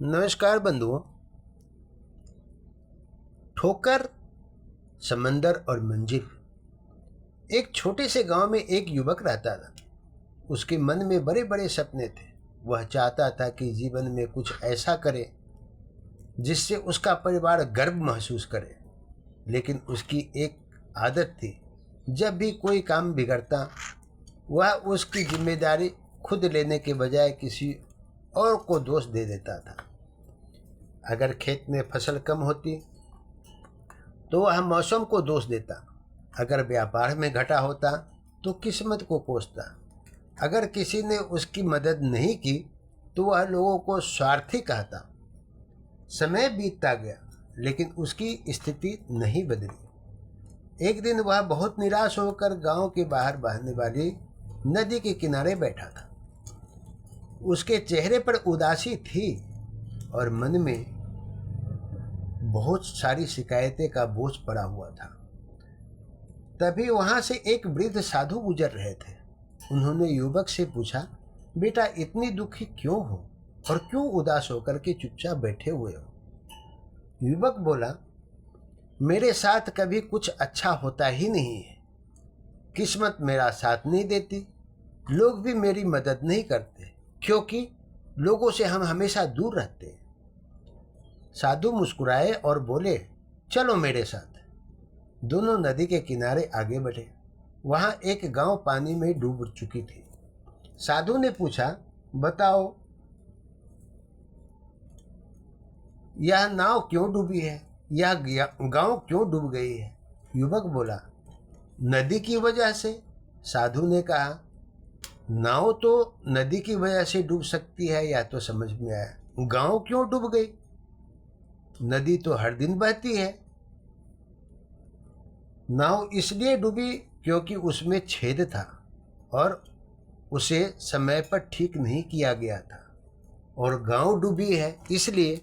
नमस्कार बंधुओं। ठोकर, समंदर और मंजिल। एक छोटे से गांव में एक युवक रहता था। उसके मन में बड़े बड़े सपने थे। वह चाहता था कि जीवन में कुछ ऐसा करे जिससे उसका परिवार गर्व महसूस करे। लेकिन उसकी एक आदत थी, जब भी कोई काम बिगड़ता वह उसकी जिम्मेदारी खुद लेने के बजाय किसी और को दोष दे देता था। अगर खेत में फसल कम होती तो वह मौसम को दोष देता। अगर व्यापार में घाटा होता तो किस्मत को कोसता। अगर किसी ने उसकी मदद नहीं की तो वह लोगों को स्वार्थी कहता। समय बीतता गया लेकिन उसकी स्थिति नहीं बदली। एक दिन वह बहुत निराश होकर गांव के बाहर बहने वाली नदी के किनारे बैठा था। उसके चेहरे पर उदासी थी और मन में बहुत सारी शिकायतें का बोझ पड़ा हुआ था। तभी वहां से एक वृद्ध साधु गुजर रहे थे। उन्होंने युवक से पूछा, बेटा इतनी दुखी क्यों हो और क्यों उदास होकर के चुपचाप बैठे हुए हो? युवक बोला, मेरे साथ कभी कुछ अच्छा होता ही नहीं है। किस्मत मेरा साथ नहीं देती। लोग भी मेरी मदद नहीं करते क्योंकि लोगों से हम हमेशा दूर रहते हैं। साधु मुस्कुराए और बोले, चलो मेरे साथ। दोनों नदी के किनारे आगे बढ़े। वहां एक गांव पानी में डूब चुकी थी। साधु ने पूछा, बताओ यह नाव क्यों डूबी है? यह गांव क्यों डूब गई है? युवक बोला, नदी की वजह से। साधु ने कहा, नाव तो नदी की वजह से डूब सकती है, या तो समझ में आया। गांव क्यों डूब गई? नदी तो हर दिन बहती है। नाव इसलिए डूबी क्योंकि उसमें छेद था और उसे समय पर ठीक नहीं किया गया था। और गांव डूबी है इसलिए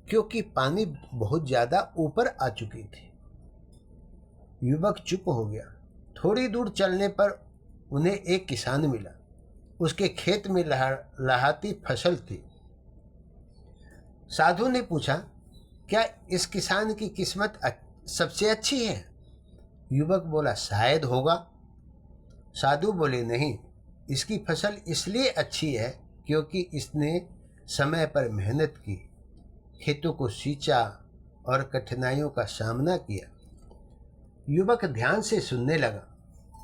क्योंकि पानी बहुत ज्यादा ऊपर आ चुकी थी। युवक चुप हो गया। थोड़ी दूर चलने पर उन्हें एक किसान मिला। उसके खेत में लहाती फसल थी। साधु ने पूछा, क्या इस किसान की किस्मत सबसे अच्छी है? युवक बोला, शायद होगा। साधु बोले, नहीं, इसकी फसल इसलिए अच्छी है क्योंकि इसने समय पर मेहनत की, खेतों को सींचा और कठिनाइयों का सामना किया। युवक ध्यान से सुनने लगा।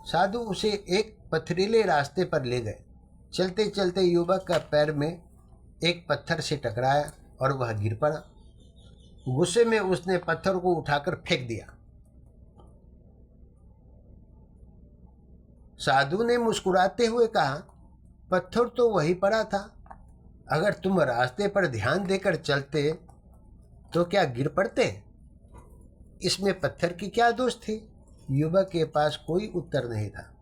साधु उसे एक पथरीले रास्ते पर ले गए। चलते चलते युवक का पैर में एक पत्थर से टकराया और वह गिर पड़ा। गुस्से में उसने पत्थर को उठाकर फेंक दिया। साधु ने मुस्कुराते हुए कहा, पत्थर तो वही पड़ा था। अगर तुम रास्ते पर ध्यान देकर चलते तो क्या गिर पड़ते? इसमें पत्थर की क्या दोष थी? युवक के पास कोई उत्तर नहीं था।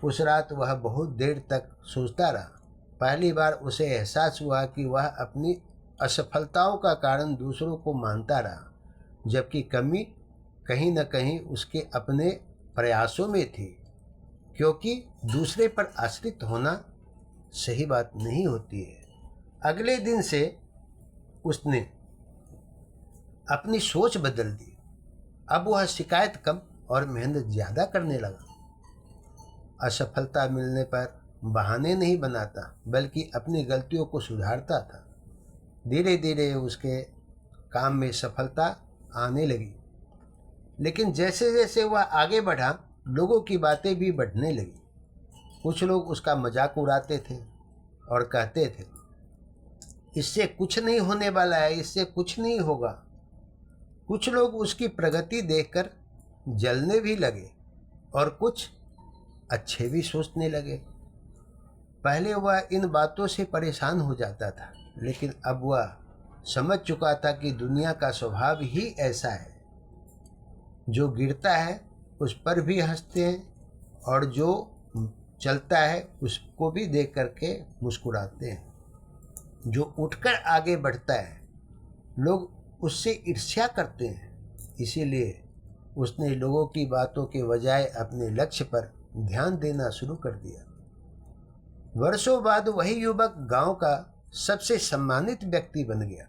उस रात वह बहुत देर तक सोचता रहा। पहली बार उसे एहसास हुआ कि वह अपनी असफलताओं का कारण दूसरों को मानता रहा, जबकि कमी कहीं न कहीं उसके अपने प्रयासों में थी। क्योंकि दूसरे पर आश्रित होना सही बात नहीं होती है। अगले दिन से उसने अपनी सोच बदल दी। अब वह शिकायत कम और मेहनत ज़्यादा करने लगा। असफलता मिलने पर बहाने नहीं बनाता बल्कि अपनी गलतियों को सुधारता था। धीरे धीरे उसके काम में सफलता आने लगी। लेकिन जैसे जैसे वह आगे बढ़ा, लोगों की बातें भी बढ़ने लगी। कुछ लोग उसका मजाक उड़ाते थे और कहते थे, इससे कुछ नहीं होने वाला है, इससे कुछ नहीं होगा। कुछ लोग उसकी प्रगति देखकर जलने भी लगे और कुछ अच्छे भी सोचने लगे। पहले वह इन बातों से परेशान हो जाता था, लेकिन अब वह समझ चुका था कि दुनिया का स्वभाव ही ऐसा है। जो गिरता है उस पर भी हंसते हैं और जो चलता है उसको भी देख करके मुस्कुराते हैं। जो उठकर आगे बढ़ता है लोग उससे ईर्ष्या करते हैं। इसीलिए उसने लोगों की बातों के बजाय अपने लक्ष्य पर ध्यान देना शुरू कर दिया। वर्षों बाद वही युवक गांव का सबसे सम्मानित व्यक्ति बन गया।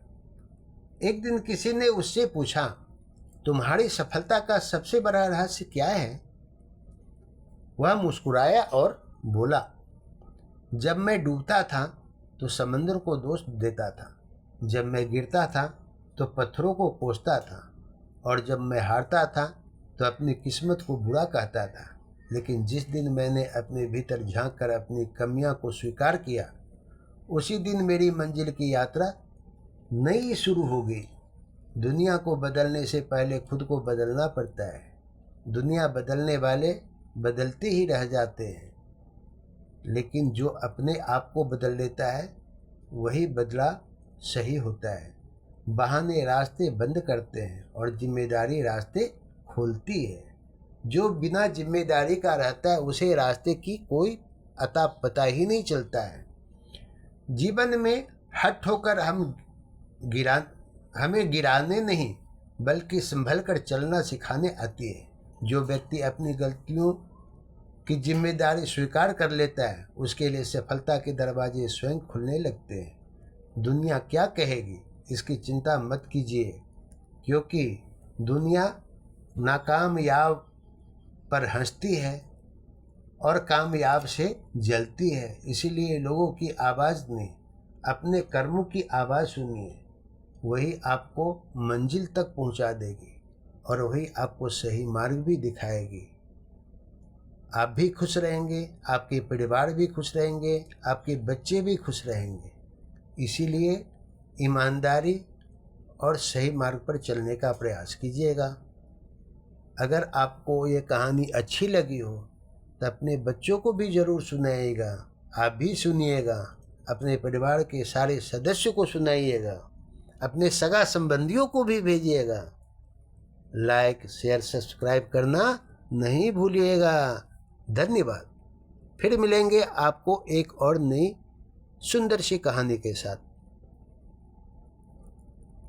एक दिन किसी ने उससे पूछा, तुम्हारी सफलता का सबसे बड़ा रहस्य क्या है? वह मुस्कुराया और बोला, जब मैं डूबता था तो समंदर को दोष देता था, जब मैं गिरता था तो पत्थरों को कोसता था, और जब मैं हारता था तो अपनी किस्मत को बुरा कहता था। लेकिन जिस दिन मैंने अपने भीतर झांक कर अपनी कमियां को स्वीकार किया, उसी दिन मेरी मंजिल की यात्रा नई शुरू हो गई। दुनिया को बदलने से पहले खुद को बदलना पड़ता है। दुनिया बदलने वाले बदलते ही रह जाते हैं, लेकिन जो अपने आप को बदल लेता है वही बदला सही होता है। बहाने रास्ते बंद करते हैं और जिम्मेदारी रास्ते खोलती है। जो बिना जिम्मेदारी का रहता है उसे रास्ते की कोई अता पता ही नहीं चलता है। जीवन में हट होकर हमें गिराने नहीं बल्कि संभल कर चलना सिखाने आती है। जो व्यक्ति अपनी गलतियों की जिम्मेदारी स्वीकार कर लेता है उसके लिए सफलता के दरवाजे स्वयं खुलने लगते हैं। दुनिया क्या कहेगी इसकी चिंता मत कीजिए, क्योंकि दुनिया नाकामयाब पर हंसती है और कामयाब से जलती है। इसीलिए लोगों की आवाज़ नहीं, अपने कर्मों की आवाज़ सुनिए। वही आपको मंजिल तक पहुंचा देगी और वही आपको सही मार्ग भी दिखाएगी। आप भी खुश रहेंगे, आपके परिवार भी खुश रहेंगे, आपके बच्चे भी खुश रहेंगे। इसीलिए ईमानदारी और सही मार्ग पर चलने का प्रयास कीजिएगा। अगर आपको ये कहानी अच्छी लगी हो तो अपने बच्चों को भी ज़रूर सुनाइएगा, आप भी सुनिएगा, अपने परिवार के सारे सदस्यों को सुनाइएगा, अपने सगा संबंधियों को भी भेजिएगा। लाइक शेयर सब्सक्राइब करना नहीं भूलिएगा। धन्यवाद। फिर मिलेंगे आपको एक और नई सुंदर सी कहानी के साथ।